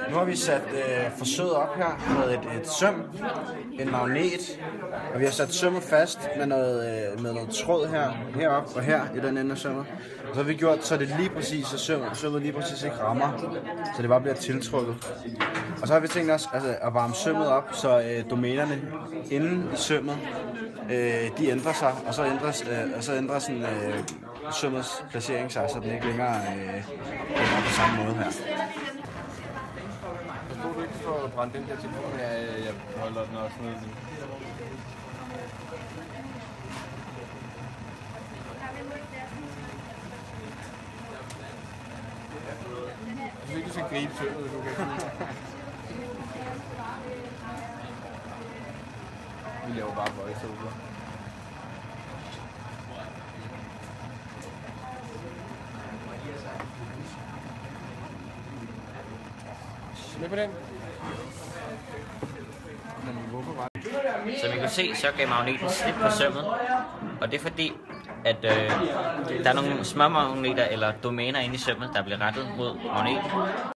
Nu har vi sat forsøget op her med et søm, en magnet, og vi har sat sømmet fast med noget tråd heroppe og her i den ende af sømmet. Og så har vi gjort, så det lige præcis, at sømmet lige præcis ikke rammer, så det bare bliver tiltrukket. Og så har vi tænkt os at varme sømmet op, så domænerne inde i sømmet, de ændrer sig, og så ændrer sådan, sømmets placering sig, så den ikke længere er på samme måde her. Forstår du ikke for at brænde den der telefon her? Jeg holder den også ned. Jeg synes ikke, du skal gribe sømmet, du kan. Vi laver bare voice-over. Med på den. Som I kan se, så gav magneten slip på sømmet, og det er fordi, at der er nogle små magneter eller domæner inde i sømmet, der bliver rettet mod magneten.